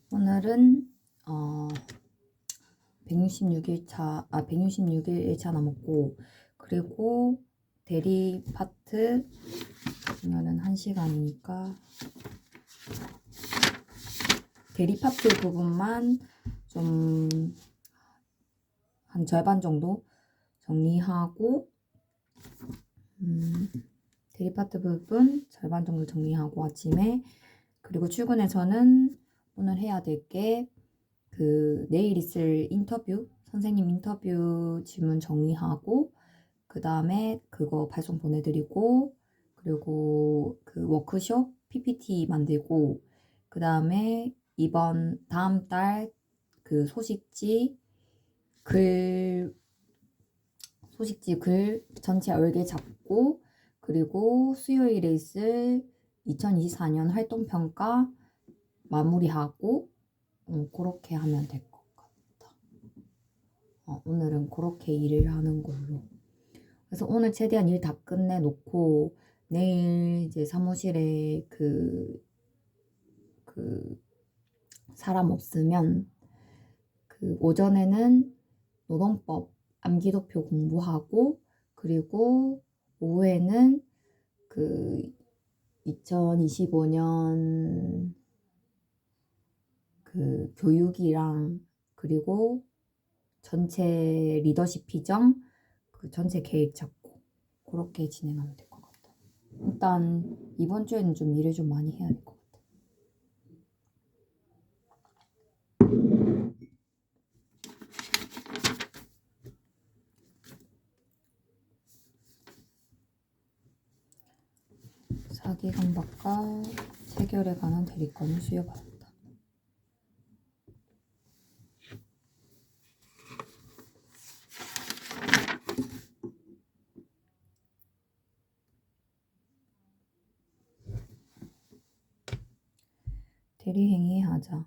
오늘은 166일차 166일 1차 남았고, 그리고 대리 파트 오늘은 1시간이니까 대리 파트 부분만 좀 한 절반 정도 정리하고, 대리 파트 부분 절반 정도 정리하고 아침에, 그리고 출근해서는 오늘 해야 될 게 내일 있을 인터뷰, 선생님 인터뷰 질문 정리하고, 그 다음에 그거 발송 보내드리고, 그리고 그 워크숍 PPT 만들고, 그 다음에 다음 달 그 소식지 글 전체 얼개 잡고, 그리고 수요일에 있을 2024년 활동평가 마무리하고, 그렇게 하면 될 것 같다. 오늘은 그렇게 일을 하는 걸로. 그래서 오늘 최대한 일 다 끝내놓고, 내일 이제 사무실에 사람 없으면 오전에는 노동법 암기도표 공부하고, 그리고 오후에는 2025년 교육이랑, 그리고 전체 리더십 비정, 전체 계획 잡고 그렇게 진행하면 될 것 같아. 일단 이번 주에는 좀 일을 좀 많이 해야 될 것 같아. 사기 강박과 체결에 관한 대리건을 수여받았다. 대리행위 하자.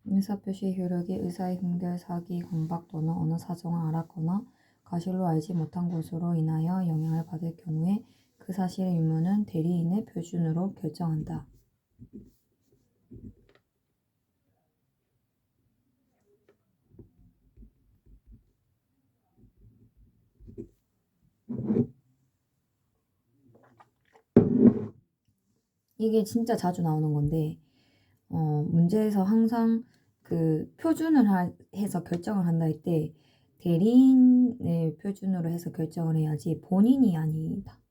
의사표시 효력이 의사의 흥결, 사기, 강박 또는 어느 사정을 알았거나 가실로 알지 못한 것으로 인하여 영향을 받을 경우에 그 사실의 유무는 대리인의 표준으로 결정한다. 이게 진짜 자주 나오는 건데, 문제에서 항상 표준을 해서 결정을 한다 할 때 대리인을 표준으로 해서 결정을 해야지 본인이 아니다.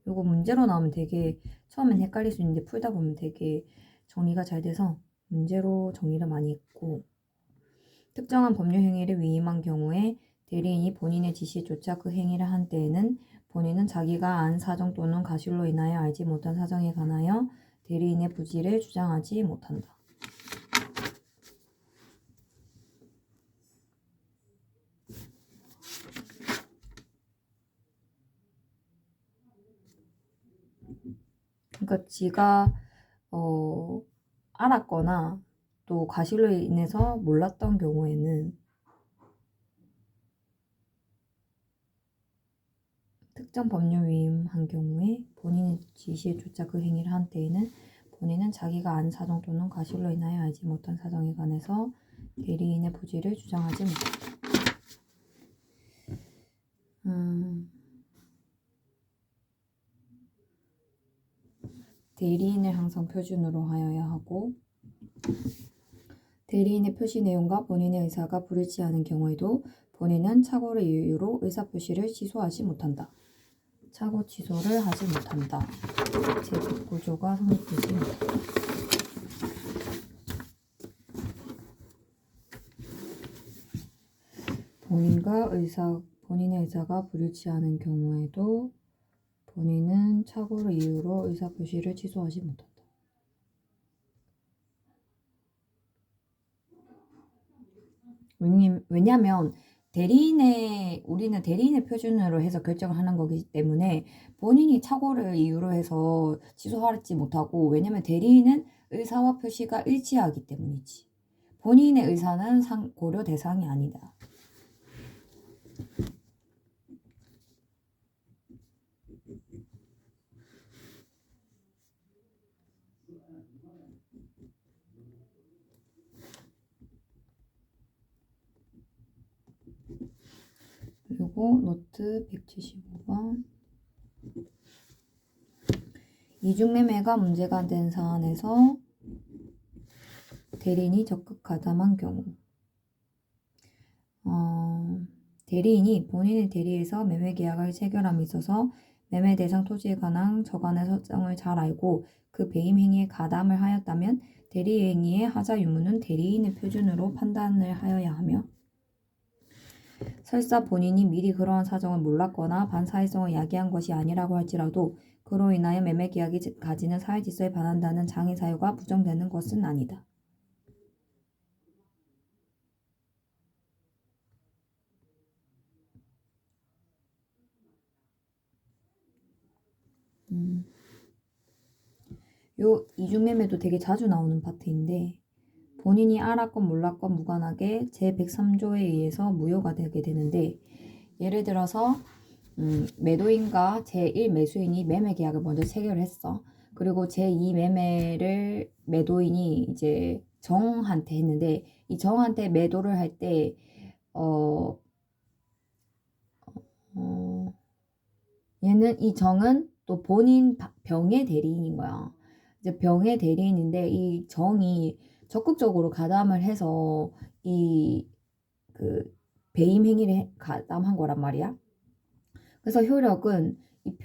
이거 문제로 나오면 되게 처음엔 헷갈릴 수 있는데 풀다 보면 되게 정리가 잘 돼서 문제로 정리를 많이 했고, 특정한 법률 행위를 위임한 경우에 대리인이 본인의 지시에 쫓아 그 행위를 한 때에는 본인은 자기가 안 사정 또는 가실로 인하여 알지 못한 사정에 관하여 대리인의 부지를 주장하지 못한다. 그러니까 지가 알았거나 또 가실로 인해서 몰랐던 경우에는, 특정 법률 위임한 경우에 본인의 지시에 쫓아 그 행위를 한 때에는 본인은 자기가 안 사정 또는 가실로 인하여 알지 못한 사정에 관해서 대리인의 부지를 주장하지 못한다. 대리인을 항상 표준으로 하여야 하고, 대리인의 표시 내용과 본인의 의사가 불일치하는 경우에도 본인은 착오를 이유로 의사표시를 취소하지 못한다. 착오 취소를 하지 못한다. 제국구조가 성립되지 못한다. 본인의 의사가 불일치하는 경우에도 본인은 착오를 이유로 의사표시를 취소하지 못한다. 왜냐면 우리는 대리인의 표준으로 해서 결정을 하는 거기 때문에 본인이 착오를 이유로 해서 취소하지 못하고, 왜냐면 대리인은 의사와 표시가 일치하기 때문이지. 본인의 의사는 고려 대상이 아니다. 그리고 노트 175번. 이중매매가 문제가 된 사안에서 대리인이 적극 가담한 경우, 대리인이 본인의 대리에서 매매 계약을 체결함에 있어서 매매 대상 토지에 관한 저간의 설정을 잘 알고 그 배임 행위에 가담을 하였다면 대리 행위의 하자 유무는 대리인의 표준으로 판단을 하여야 하며, 설사 본인이 미리 그러한 사정을 몰랐거나 반사회성을 야기한 것이 아니라고 할지라도 그로 인하여 매매 계약이 가지는 사회 질서에 반한다는 장애 사유가 부정되는 것은 아니다. 요 이중매매도 되게 자주 나오는 파트인데, 본인이 알았건 몰랐건 무관하게 제103조에 의해서 무효가 되게 되는데, 예를 들어서 매도인과 제1매수인이 매매 계약을 먼저 체결을 했어. 그리고 제2매매를 매도인이 이제 정한테 했는데, 이 정한테 매도를 할 때 얘는 이 정은 또 본인 병의 대리인인 거야. 이제 병의 대리인인데 이 정이 적극적으로 가담을 해서 이 그 배임 행위를 가담한 거란 말이야. 그래서 효력은 이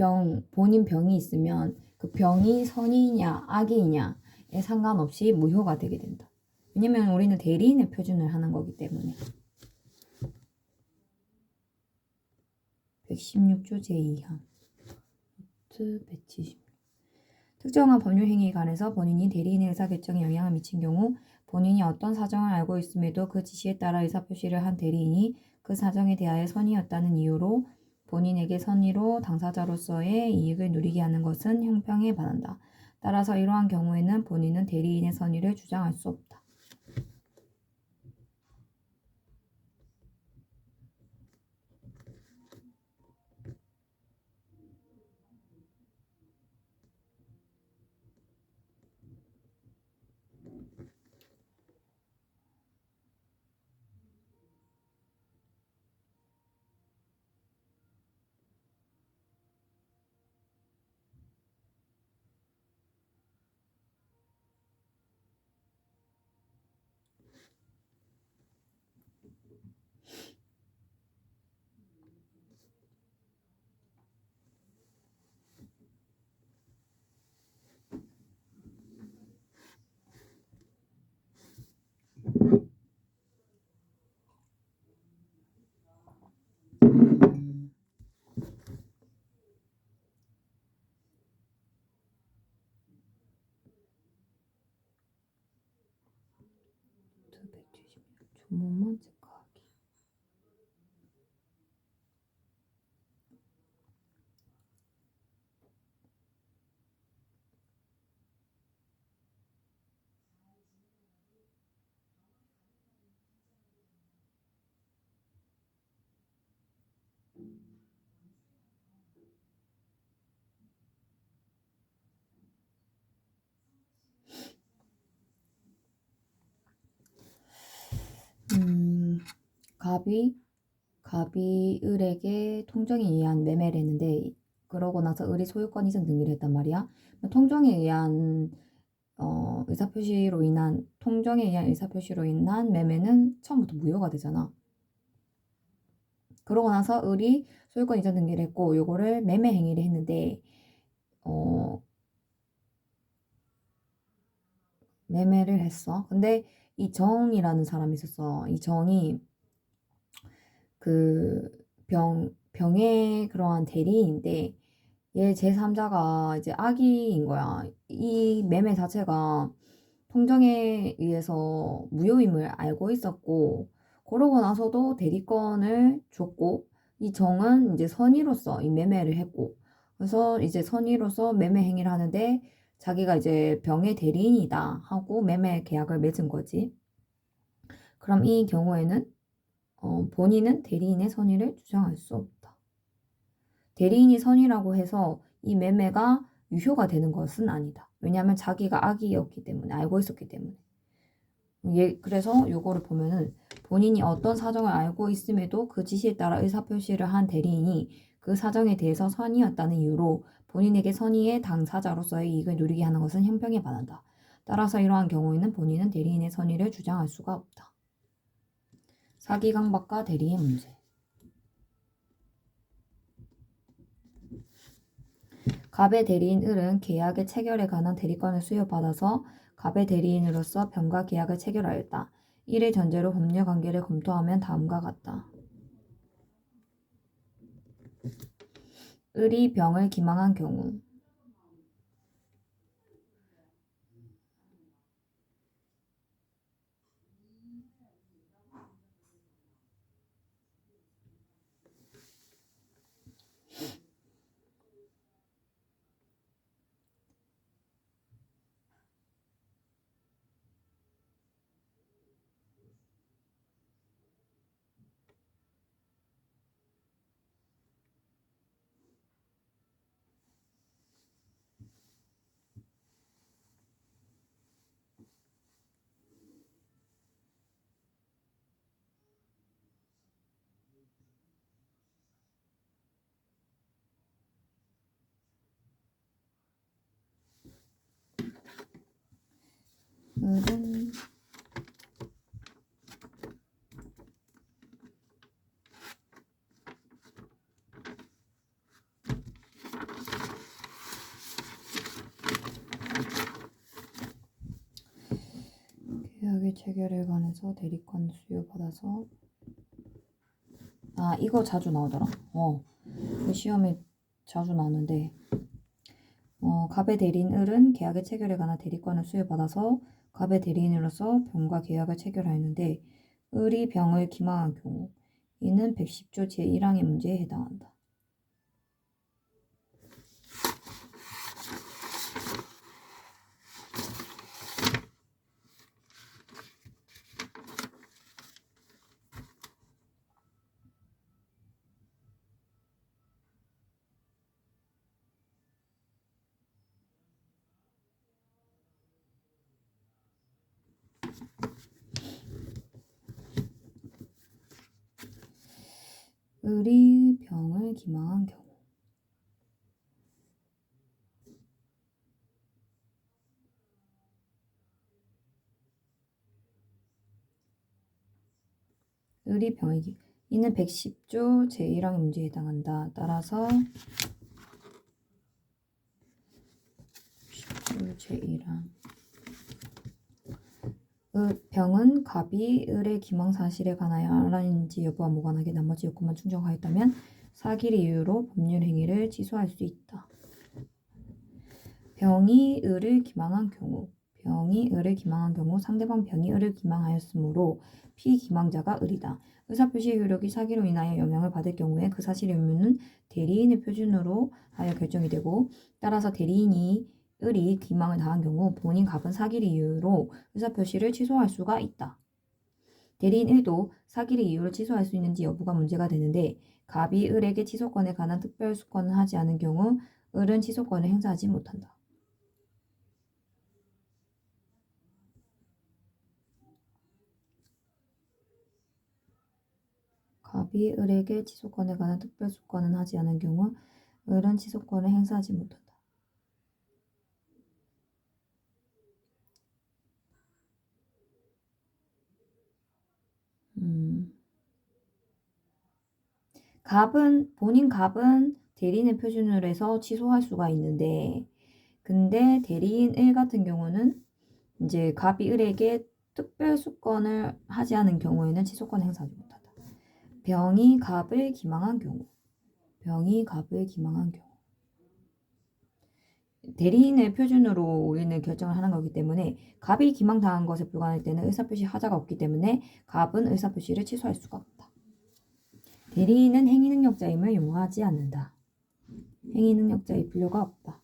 본인 병이 있으면 그 병이 선이냐 악이냐에 상관없이 무효가 되게 된다. 왜냐면 우리는 대리인의 표준을 하는 거기 때문에. 116조 제2항. 170. 특정한 법률 행위에 관해서 본인이 대리인의 의사결정에 영향을 미친 경우 본인이 어떤 사정을 알고 있음에도 그 지시에 따라 의사표시를 한 대리인이 그 사정에 대하여 선의였다는 이유로 본인에게 선의로 당사자로서의 이익을 누리게 하는 것은 형평에 반한다. 따라서 이러한 경우에는 본인은 대리인의 선의를 주장할 수 없다. 조문만 체크하기. 갑이 을에게 통정에 의한 매매를 했는데, 그러고 나서 을이 소유권 이전 등기를 했단 말이야. 통정에 의한 통정에 의한 의사표시로 인한 매매는 처음부터 무효가 되잖아. 그러고 나서 을이 소유권 이전 등기를 했고 요거를 매매 행위를 했는데 매매를 했어. 근데 이 정이라는 사람이 있었어. 이 정이 그 병의 그러한 대리인인데 얘 제3자가 이제 악의인 거야. 이 매매 자체가 통정에 의해서 무효임을 알고 있었고, 그러고 나서도 대리권을 줬고, 이 정은 이제 선의로서 이 매매를 했고, 그래서 이제 선의로서 매매 행위를 하는데 자기가 이제 병의 대리인이다 하고 매매 계약을 맺은 거지. 그럼 이 경우에는 본인은 대리인의 선의를 주장할 수 없다. 대리인이 선의라고 해서 이 매매가 유효가 되는 것은 아니다. 왜냐하면 자기가 악의였기 때문에, 알고 있었기 때문에. 그래서 요거를 보면은 본인이 어떤 사정을 알고 있음에도 그 지시에 따라 의사표시를 한 대리인이 그 사정에 대해서 선의였다는 이유로 본인에게 선의의 당사자로서의 이익을 누리게 하는 것은 형평에 반한다. 따라서 이러한 경우에는 본인은 대리인의 선의를 주장할 수가 없다. 사기강박과 대리의 문제. 갑의 대리인 을은 계약의 체결에 관한 대리권을 수여받아서 갑의 대리인으로서 병과 계약을 체결하였다. 이를 전제로 법률 관계를 검토하면 다음과 같다. 을이 병을 기망한 경우 을은 계약의 체결에 관해서 대리권 수여받아서 이거 자주 나오더라. 그 시험에 자주 나오는데 갑의 대리인 을은 계약의 체결에 관한 대리권을 수여받아서 갑의 대리인으로서 병과 계약을 체결하였는데 을이 병을 기망한 경우 이는 110조 제1항의 문제에 해당한다. 을이 병을 기망한 경우 을이 병이 이는 110조 제1항의 문제에 해당한다. 따라서 110조 제1항 병은 갑이 을의 기망 사실에 관하여 알았는지 여부와 무관하게 나머지 요건만 충족하였다면 사기를 이유로 법률 행위를 취소할 수 있다. 병이 을을 기망한 경우 상대방 병이 을을 기망하였으므로 피기망자가 을이다. 의사표시의 효력이 사기로 인하여 영향을 받을 경우에 그 사실의 의무는 대리인의 표준으로 하여 결정이 되고 따라서 대리인이 을이 기망을 당한 경우 본인 갑은 사기를 이유로 의사표시를 취소할 수가 있다. 대리인 을도 사기를 이유로 취소할 수 있는지 여부가 문제가 되는데 갑이 을에게 취소권에 관한 특별수권을 하지 않은 경우 을은 취소권을 행사하지 못한다. 갑이 을에게 취소권에 관한 특별수권은 하지 않은 경우 을은 취소권을 행사하지 못한다. 본인 갑은 대리인의 표준으로 해서 취소할 수가 있는데 근데 대리인 을 같은 경우는 이제 갑이 을에게 특별수권을 하지 않은 경우에는 취소권 행사하지 못한다. 병이 갑을 기망한 경우 대리인의 표준으로 우리는 결정을 하는 거기 때문에 갑이 기망당한 것에 불과할 때는 의사표시 하자가 없기 때문에 갑은 의사표시를 취소할 수가 없다. 대리인은 행위능력자임을 용어하지 않는다. 행위능력자일 필요가 없다.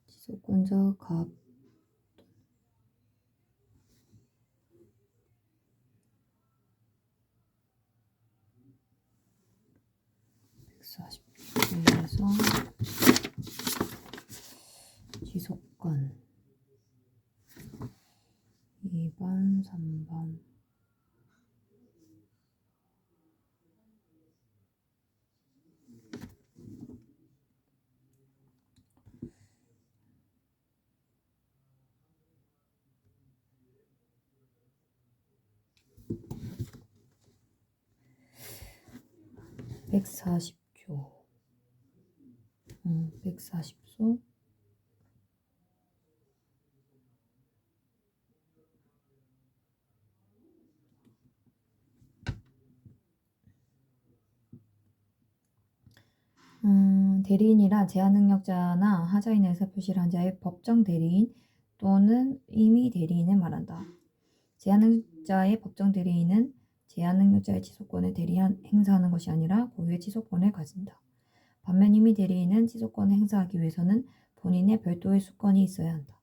지속권자 갑 140조에서 지속권 2번, 3번. (140조) 140소 대리인이란 제한능력자나 하자인의 의사표시를 한 자의 법정 대리인 또는 임의 대리인을 말한다. 제한능력자의 법정 대리인은 제한능력자의 지속권을 행사하는 것이 아니라 고유의 지속권을 가진다. 반면 임의 대리인은 지속권을 행사하기 위해서는 본인의 별도의 수권이 있어야 한다.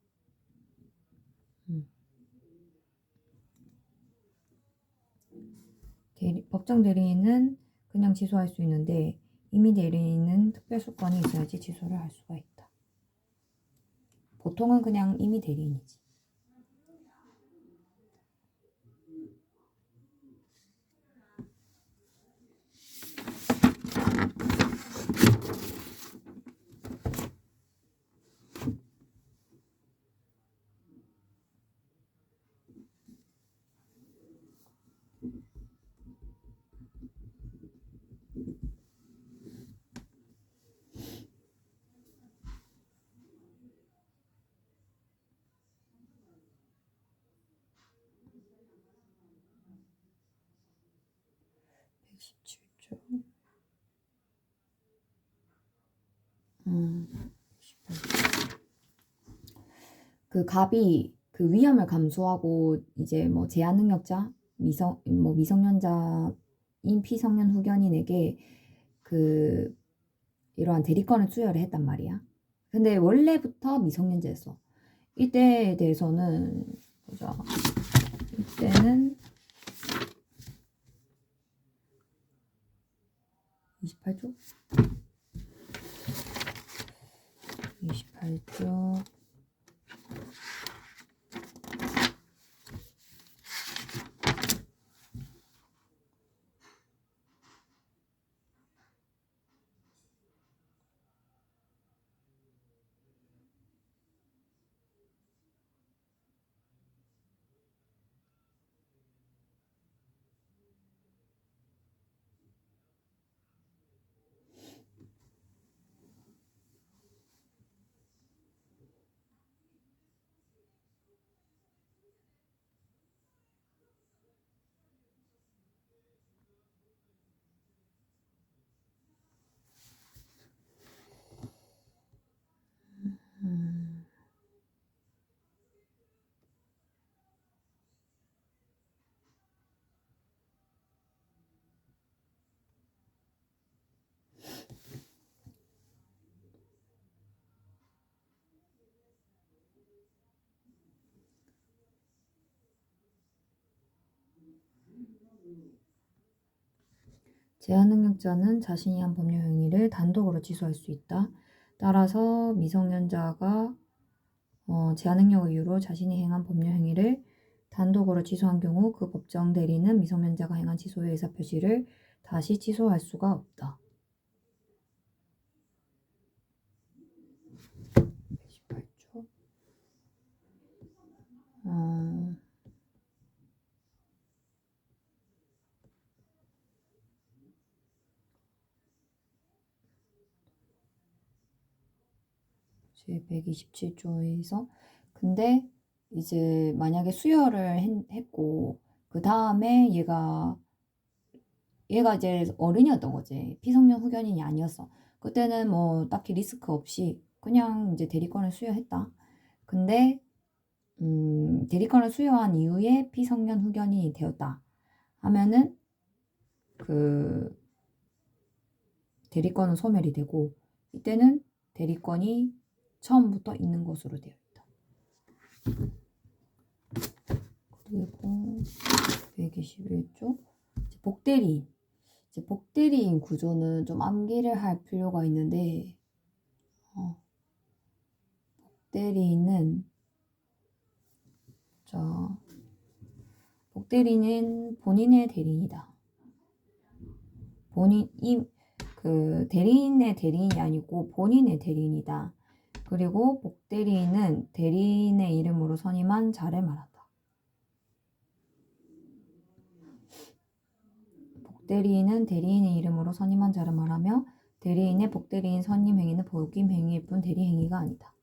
법정 대리인은 그냥 취소할 수 있는데 임의 대리인은 특별 수권이 있어야지 취소를 할 수가 있다. 보통은 그냥 임의 대리인이지. 그 갑이 그 위험을 감수하고 이제 뭐 제한 능력자, 미성년자인 피성년 후견인에게 그 이러한 대리권을 수여를 했단 말이야. 근데 원래부터 미성년자였어. 이때에 대해서는 보자. 이때는 28조? 28조 제한능력자는 자신이 한 법률 행위를 단독으로 취소할 수 있다. 따라서 미성년자가 제한능력 이유로 자신이 행한 법률 행위를 단독으로 취소한 경우 그 법정 대리는 미성년자가 행한 취소의 의사표시를 다시 취소할 수가 없다. 18조. 제 127조에서 근데 이제 만약에 수여를 했고 그 다음에 얘가 이제 어른이었던 거지. 피성년 후견인이 아니었어. 그때는 뭐 딱히 리스크 없이 그냥 이제 대리권을 수여했다. 근데 대리권을 수여한 이후에 피성년 후견인이 되었다 하면은 그 대리권은 소멸이 되고 이때는 대리권이 처음부터 있는 것으로 되어 있다. 그리고 121조 복대리인. 이제 복대리인 구조는 좀 암기를 할 필요가 있는데, 복대리인은, 복대리는 본인의 대리인이다. 대리인의 대리인이 아니고 본인의 대리인이다. 그리고 복대리인은 대리인의 이름으로 선임한 자를 말한다. 복대리인은 대리인의 이름으로 선임한 자를 말하며 대리인의 복대리인 선임 행위는 복임 행위일 뿐 대리 행위가 아니다.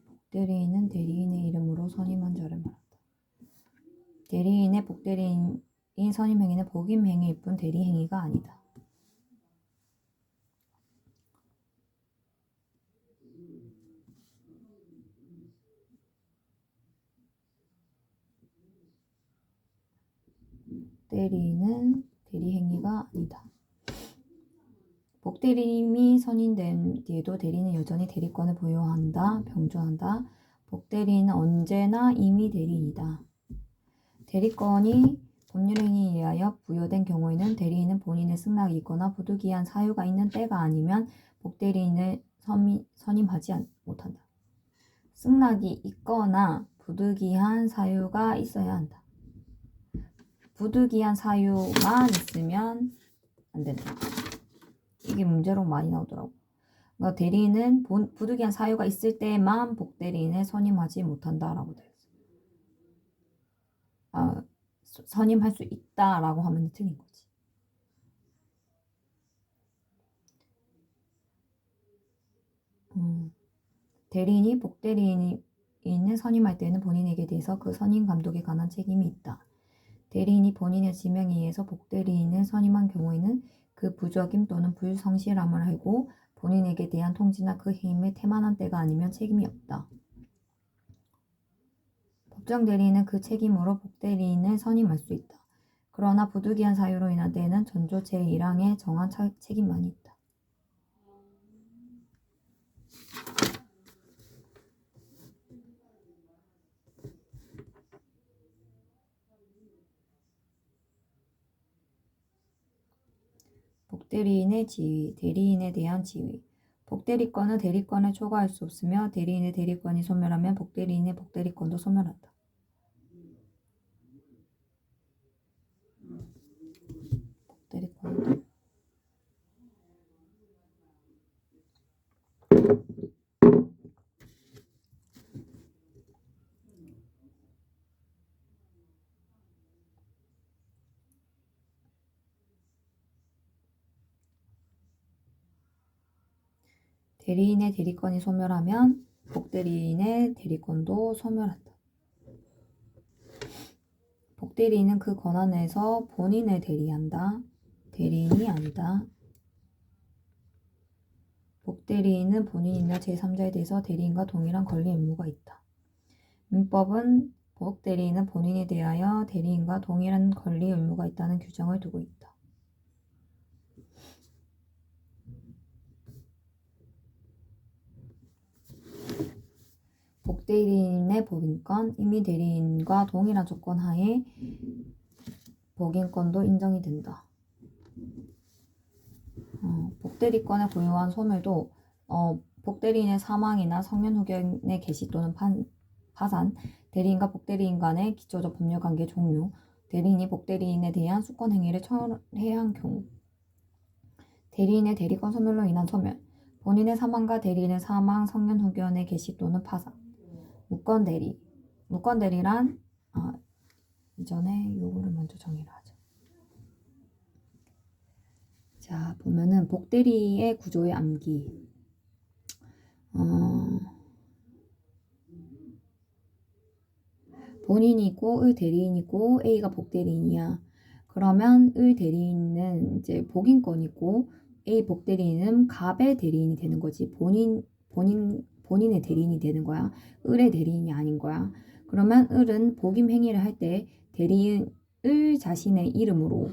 복대리인은 대리인의 이름으로 선임한 자를 말한다. 대리인의 복대리인 선임 행위는 복임 행위일 뿐 대리 행위가 아니다. 복대리인은 대리 행위가 아니다. 복대리인이 선임된 뒤에도 대리인은 여전히 대리권을 보유한다. 병조한다. 복대리인은 언제나 임의 대리인이다. 대리권이 법률행위에 의하여 부여된 경우에는 대리인은 본인의 승낙이 있거나 부득이한 사유가 있는 때가 아니면 복대리인을 선임하지 못한다. 승낙이 있거나 부득이한 사유가 있어야 한다. 부득이한 사유만 있으면 안 된다. 이게 문제로 많이 나오더라고. 그러니까 대리인은 부득이한 사유가 있을 때만 복대리인을 선임하지 못한다라고 되어 있어요. 선임할 수 있다라고 하면 틀린 거지. 대리인이 복대리인을 선임할 때는 본인에게 대해서 그 선임 감독에 관한 책임이 있다. 대리인이 본인의 지명에 의해서 복대리인을 선임한 경우에는 그 부적임 또는 불성실함을 알고 본인에게 대한 통지나 그 해임에 태만한 때가 아니면 책임이 없다. 법정 대리인은 그 책임으로 복대리인을 선임할 수 있다. 그러나 부득이한 사유로 인한 때에는 전조 제1항에 정한 책임만이 있다. 복대리인의 지위, 대리인에 대한 지위. 복대리권은 대리권을 초과할 수 없으며 대리인의 대리권이 소멸하면 복대리인의 복대리권도 소멸한다. 복대리권. 대리인의 대리권이 소멸하면 복대리인의 대리권도 소멸한다. 복대리인은 그 권한에서 본인을 대리한다. 대리인이 아니다. 복대리인은 본인이나 제3자에 대해서 대리인과 동일한 권리 의무가 있다. 민법은 복대리인은 본인에 대하여 대리인과 동일한 권리 의무가 있다는 규정을 두고 있다. 복대리인의 복인권, 임의 대리인과 동일한 조건 하에 복인권도 인정이 된다. 복대리권을 고유한 소멸도 복대리인의 사망이나 성년후견의 개시 또는 파산, 대리인과 복대리인 간의 기초적 법률관계 종료, 대리인이 복대리인에 대한 수권행위를 철회한 경우, 대리인의 대리권 소멸로 인한 소멸, 본인의 사망과 대리인의 사망, 성년후견의 개시 또는 파산, 무권대리. 무권대리란 이전에 요거를 먼저 정의를 하죠. 자, 보면은 복대리의 구조의 암기. 본인이고 의 대리인이고 A가 복대리인이야. 그러면 의 대리인은 이제 복인권이고 A 복대리인은 갑의 대리인이 되는 거지. 본인의 대리인이 되는 거야. 을의 대리인이 아닌 거야. 그러면 을은 복임 행위를 할 때 대리인을 자신의 이름으로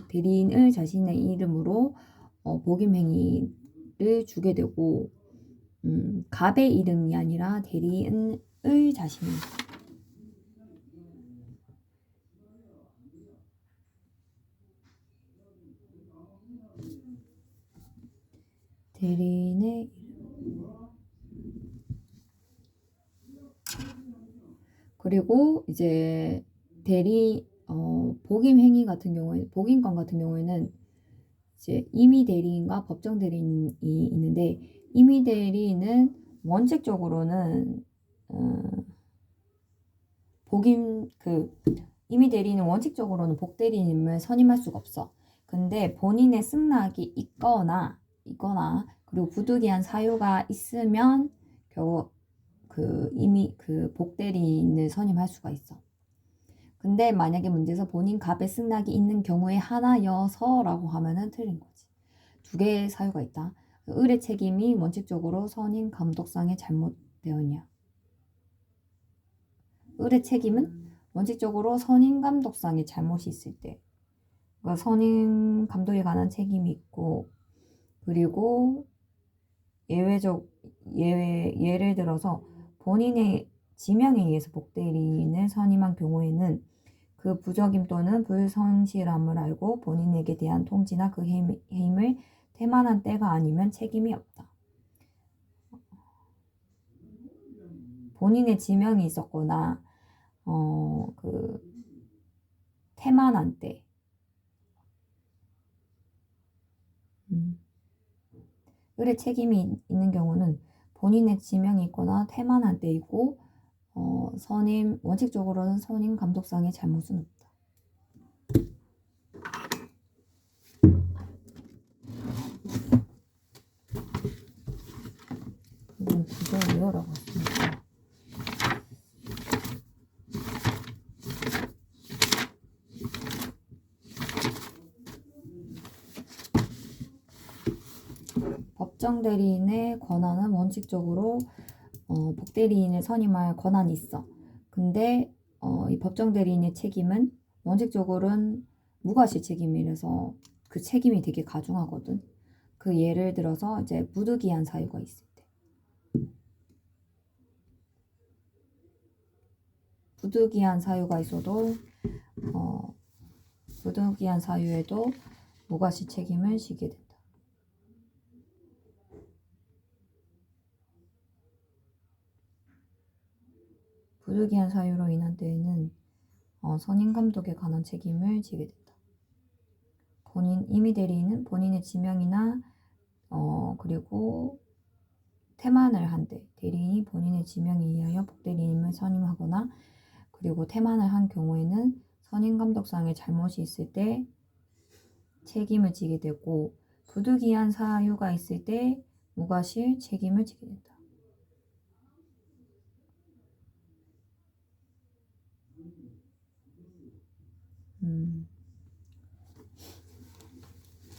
복임 행위를 주게 되고 갑의 이름이 아니라 대리인을 자신의 대리인의 그리고 이제 복임 행위 같은 경우에 복임권 같은 경우에는 이제 임의 대리인과 법정 대리인이 있는데 임의 대리인은 원칙적으로는 임의 대리인은 원칙적으로는 복 대리인을 선임할 수가 없어. 근데 본인의 승낙이 있거나 그리고 부득이한 사유가 있으면 겨우 복 대리인을 선임할 수가 있어. 근데 만약에 문제에서 본인 갑의 승낙이 있는 경우에 하나여서라고 하면은 틀린 거지. 두 개의 사유가 있다. 의뢰 책임이 원칙적으로 선임 감독상에 잘못되었냐. 의뢰 책임은 원칙적으로 선임 감독상에 잘못이 있을 때, 그러니까 선임 감독에 관한 책임이 있고, 그리고 예를 들어서 본인의 지명에 의해서 복대리인을 선임한 경우에는 그 부적임 또는 불성실함을 알고 본인에게 대한 통지나 그 해임을 태만한 때가 아니면 책임이 없다. 본인의 지명이 있었거나 태만한 때 의뢰 책임이 있는 경우는 본인의 지명이 있거나 태만한 때이고 원칙적으로는 선임 감독상의 잘못은 없다. 이건 부정이요라고 했습니다. 법정 대리인의 권한은 원칙적으로 복대리인을 선임할 권한이 있어. 근데 이 법정 대리인의 책임은 원칙적으로는 무과실 책임이라서 그 책임이 되게 가중하거든. 그 예를 들어서 이제 부득이한 사유가 있을 때. 부득이한 사유가 있어도 부득이한 사유에도 무과실 책임을 지게 된다. 부득이한 사유로 인한 때에는 선임 감독에 관한 책임을 지게 된다. 임의 대리인은 본인의 지명이나 그리고 태만을 한 때 대리인이 본인의 지명에 의하여 복대리인을 선임하거나 그리고 태만을 한 경우에는 선임 감독상의 잘못이 있을 때 책임을 지게 되고 부득이한 사유가 있을 때 무과실 책임을 지게 된다.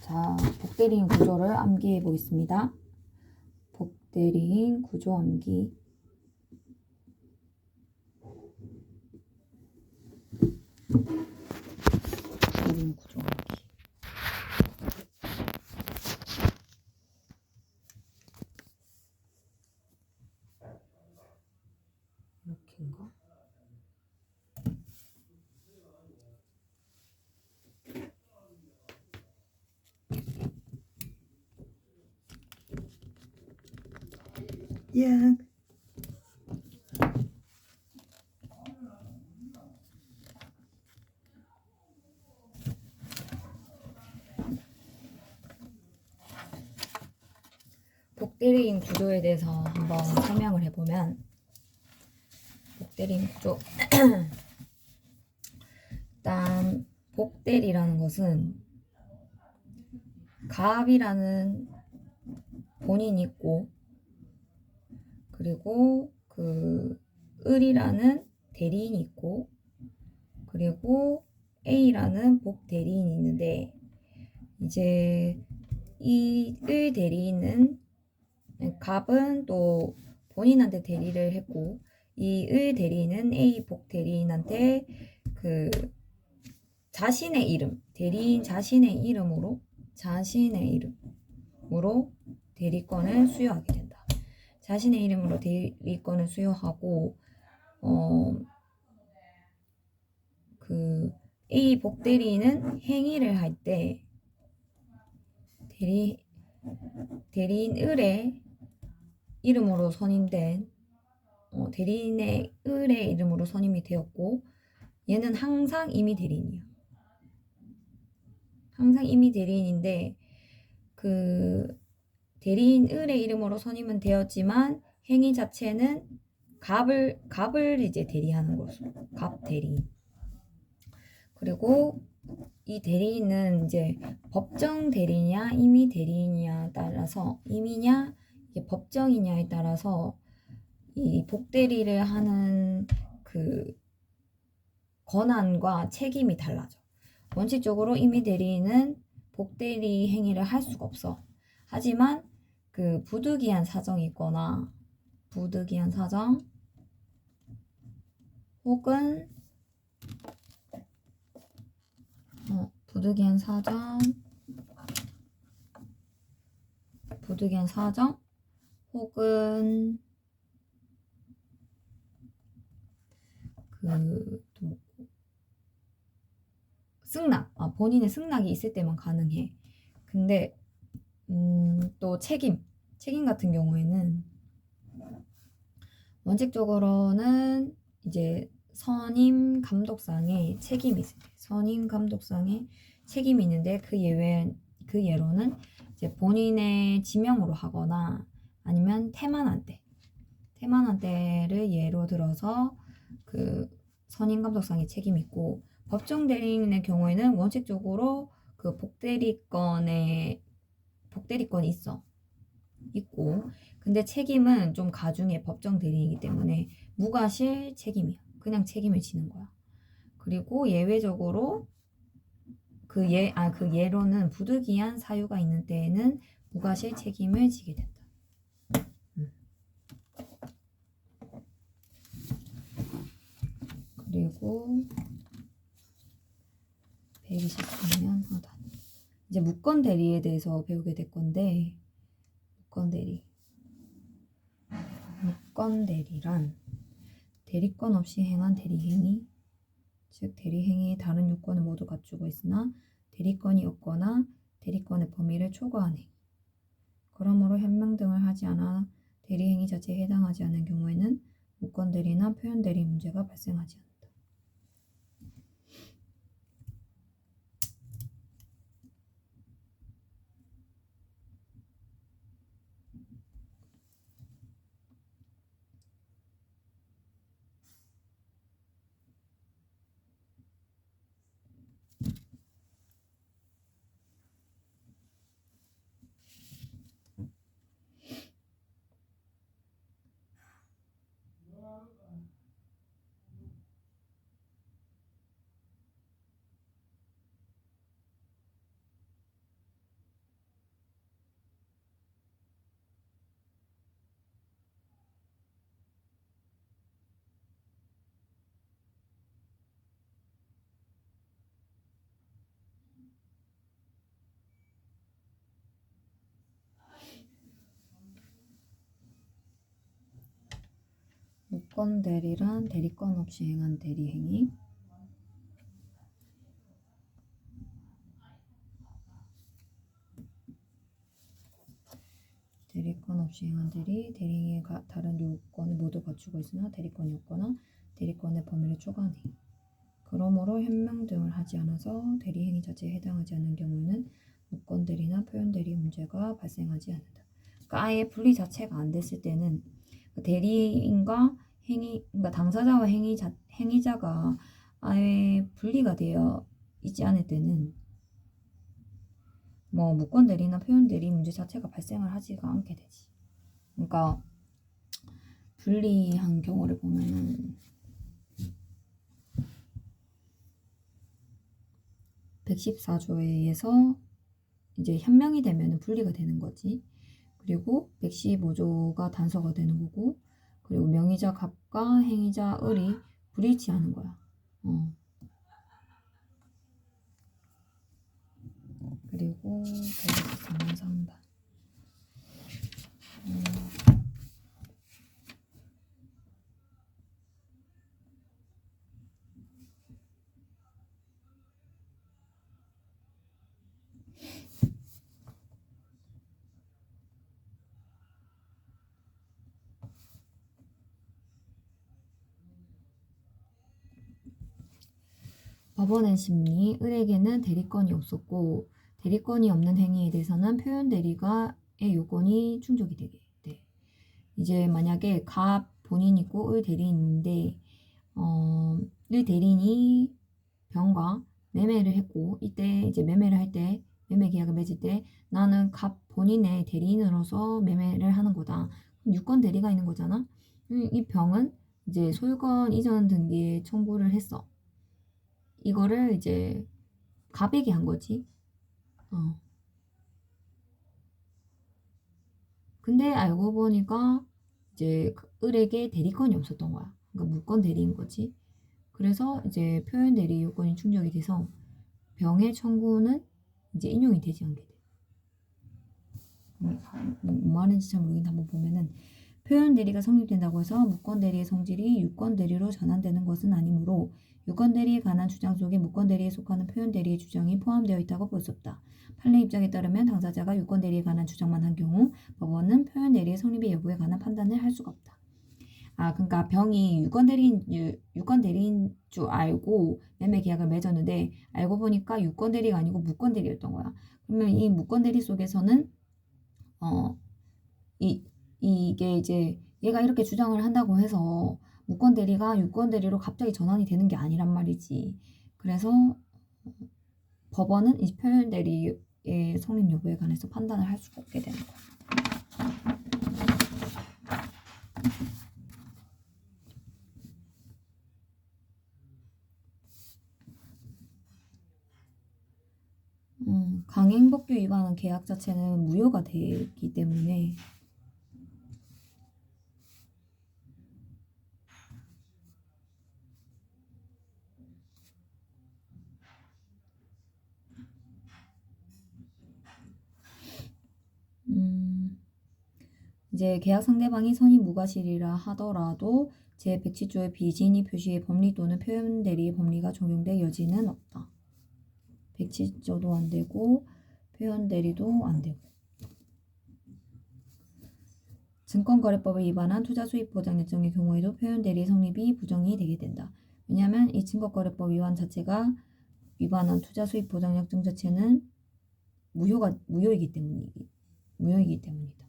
자, 복대리인 구조를 암기해 보겠습니다. 복대리인 구조 암기. 복대리인 구조 암기. 이렇게인가? 야. 복대리인 구조에 대해서 한번 설명을 해보면 복대리인 구조 일단 복대리라는 것은 갑이라는 본인이 있고 그리고 을이라는 대리인이 있고 그리고 A라는 복 대리인이 있는데 이제 이 을 대리인은 갑은 또 본인한테 대리를 했고 이 을 대리인은 A 복 대리인한테 자신의 이름 대리인 자신의 이름으로 대리권을 수여하게 된다. 자신의 이름으로 대리권을 수여하고 A 복 대리인은 행위를 할 때 대리인을의 이름으로 선임된 대리인의 을의 이름으로 선임이 되었고 얘는 항상 임의 대리인이야. 항상 임의 대리인인데 그 대리인 을의 이름으로 선임은 되었지만 행위 자체는 갑을 이제 대리하는 거죠. 갑 대리인. 그리고 이 대리인은 이제 법정 대리냐 임의 대리인이냐에 따라서 임의냐 이게 법정이냐에 따라서 이 복대리를 하는 그 권한과 책임이 달라져. 원칙적으로 임의 대리인은 복대리 행위를 할 수가 없어. 하지만 그 부득이한 사정이 있거나 부득이한 사정 혹은 부득이한 사정 혹은 승낙, 본인의 승낙이 있을 때만 가능해. 근데 또 책임 같은 경우에는 원칙적으로는 이제 선임 감독상의 책임이 있어요. 선임 감독상의 책임이 있는데 그 예로는 이제 본인의 지명으로 하거나 아니면 태만한 때를 예로 들어서 그 선임 감독상의 책임이 있고 법정 대리인의 경우에는 원칙적으로 그 복대리권이 있고 근데 책임은 좀 가중의 법정 대리인이기 때문에 무과실 책임이야. 그냥 책임을 지는 거야. 그리고 예외적으로 그 예로는 부득이한 사유가 있는 때에는 무과실 책임을 지게 된다. 그리고 123면 하단. 이제 무권 대리에 대해서 배우게 될 건데 무권 대리란 대리권 없이 행한 대리행위, 즉 대리행위의 다른 요건을 모두 갖추고 있으나 대리권이 없거나 대리권의 범위를 초과한 행위. 그러므로 현명 등을 하지 않아 대리행위 자체에 해당하지 않은 경우에는 무권 대리나 표현 대리 문제가 발생하지 않는다. 무권 대리란 대리권 없이 행한 대리행위, 대리권 없이 행한 대리행위의 다른 요건을 모두 갖추고 있으나 대리권이 없거나 대리권의 범위를 초과한 행위. 그러므로 현명 등을 하지 않아서 대리행위 자체에 해당하지 않는 경우에는 무권 대리나 표현 대리 문제가 발생하지 않는다. 그러니까 아예 분리 자체가 안 됐을 때는 대리인과 그러니까 당사자와 행위자가 아예 분리가 되어 있지 않을 때는 뭐 무권 대리나 표현 대리 문제 자체가 발생을 하지가 않게 되지. 그러니까 분리한 경우를 보면은 114조에 의해서 이제 현명이 되면 분리가 되는 거지. 그리고 115조가 단서가 되는 거고, 그리고 명의자 갑과 행위자 을이 불일치하는 거야. 그리고 123번 상단. 법원의 심리, 을에게는 대리권이 없었고 대리권이 없는 행위에 대해서는 표현 대리가의 요건이 충족이 되게 돼. 이제 만약에 갑 본인이고 을 대리인인데 을 대리인이 병과 매매를 했고 이때 이제 매매를 할 때 매매 계약을 맺을 때 나는 갑 본인의 대리인으로서 매매를 하는 거다. 유권 대리가 있는 거잖아. 이 병은 이제 소유권 이전 등기에 청구를 했어. 이거를 이제 갑에게 한 거지. 근데 알고 보니까 이제 을에게 대리권이 없었던 거야. 그러니까 무권 대리인 거지. 그래서 이제 표현 대리 요건이 충족이 돼서 병의 청구는 이제 인용이 되지 않게 돼. 뭐 하는지 잘 모르겠는데 한번 보면은 표현 대리가 성립된다고 해서 무권 대리의 성질이 유권 대리로 전환되는 것은 아니므로 유권 대리에 관한 주장 속에 무권 대리에 속하는 표현 대리의 주장이 포함되어 있다고 볼 수 없다. 판례 입장에 따르면 당사자가 유권 대리에 관한 주장만 한 경우 법원은 표현 대리의 성립의 여부에 관한 판단을 할 수가 없다. 그러니까 병이 유권 대리인 줄 알고 매매 계약을 맺었는데 알고 보니까 유권 대리가 아니고 무권 대리였던 거야. 그러면 이 무권 대리 속에서는 어, 이게 이제 얘가 이렇게 주장을 한다고 해서 무권 대리가 유권 대리로 갑자기 전환이 되는 게 아니란 말이지. 그래서 법원은 이 표현 대리의 성립 여부에 관해서 판단을 할 수가 없게 되는 거야. 강행법규 위반은 계약 자체는 무효가 되기 때문에 이제 계약 상대방이 선의 무과실이라 하더라도 제107조의 비진이 표시의 법리 또는 표현 대리의 법리가 적용될 여지는 없다. 107조도 안 되고 표현 대리도 안 되고. 증권거래법을 위반한 투자 수입 보장 일정의 경우에도 표현 대리 성립이 부정이 되게 된다. 왜냐하면 이 증권거래법 위반 자체가 위반한 투자 수입 보장 약정 자체는 무효이기 때문이다.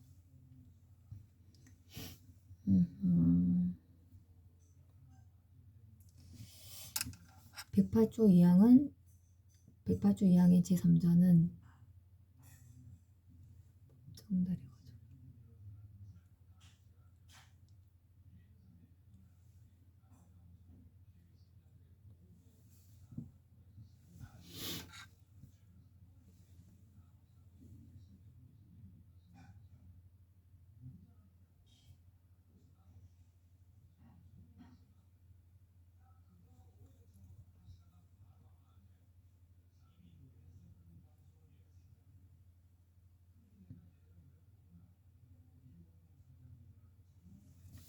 108조 2항의 제3자는 정답이가지고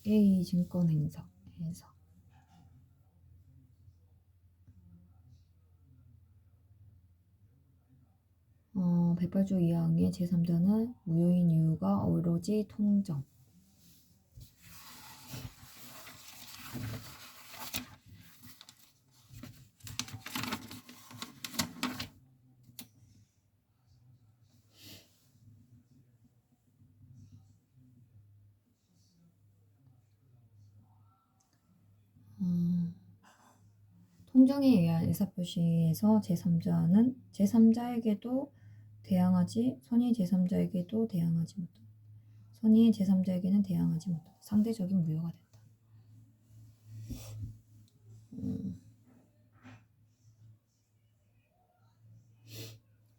A증권 행사에서 108조 2항의 제3자는 무효인 이유가 오로지 통정. 통정에 의한 의사표시에서 제3자는 제3자에게도 대항하지 선의 제3자에게도 대항하지 못한다. 선의의 제3자에게는 대항하지 못한다. 상대적인 무효가 된다.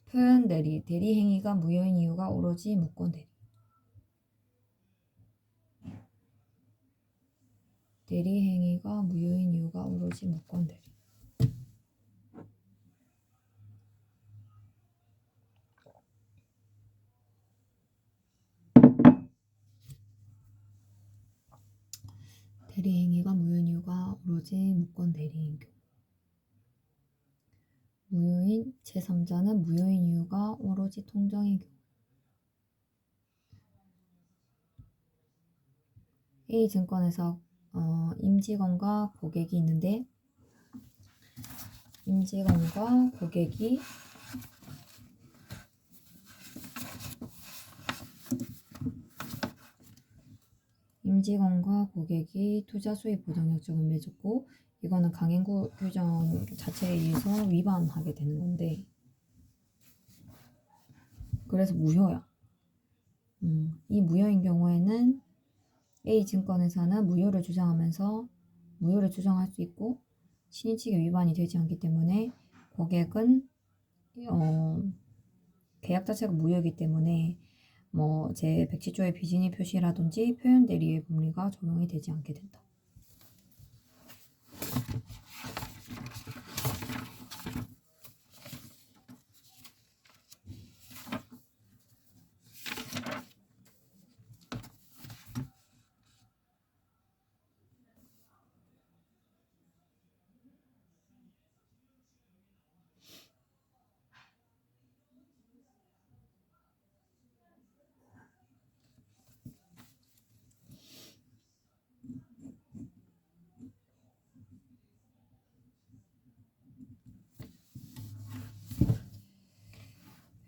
표현 대리, 대리 행위가 무효인 이유가 오로지 무권 대리. 대리 행위가 무효인 이유가 오로지 무권 대리. 대리 행위가 무효인 이유가 오로지 무권 대리인 경우. 무효인 제3자는 무효인 이유가 오로지 통정인 경우. A증권에서 임직원과 고객이 있는데 임직원과 고객이 투자 수익 보장 약정을 맺었고, 이거는 강행구 규정 자체에 의해서 위반하게 되는 건데, 그래서 무효야. 이 무효인 경우에는 A증권회사는 무효를 주장할 수 있고, 신의칙에 위반이 되지 않기 때문에 고객은 계약 자체가 무효이기 때문에 제 107조의 비진의 표시라든지 표현 대리의 법리가 적용이 되지 않게 된다.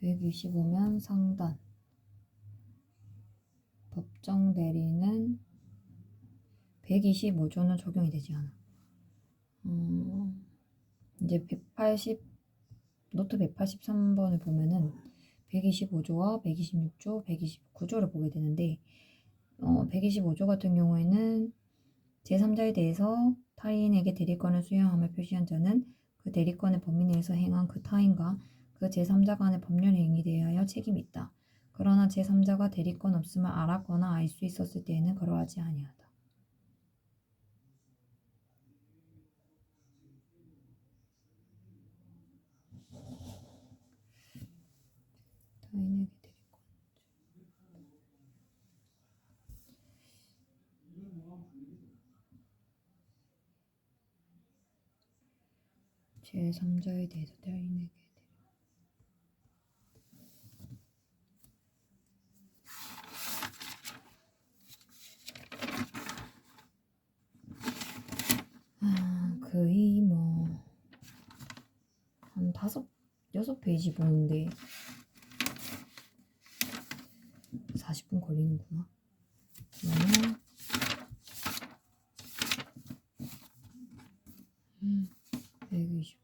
(125면) 상단 법정 대리는 125조는 적용이 되지 않아. 이제 노트 183번을 보면은 125조와 126조, 129조를 보게 되는데 125조 같은 경우에는 제3자에 대해서 타인에게 대리권을 수여함을 표시한 자는 그 대리권의 범위 내에서 행한 그 타인과 그 제3자 간의 법률 행위에 대하여 책임이 있다. 그러나 제3자가 대리권 없음을 알았거나 알 수 있었을 때에는 그러하지 아니하다. 타인에게 대리권. 제3자에 대해서 타인에게 거의 한 6페이지 보는데 40분 걸리는구나. 그러면 120분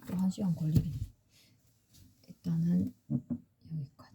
또 1시간 걸리겠네. 일단은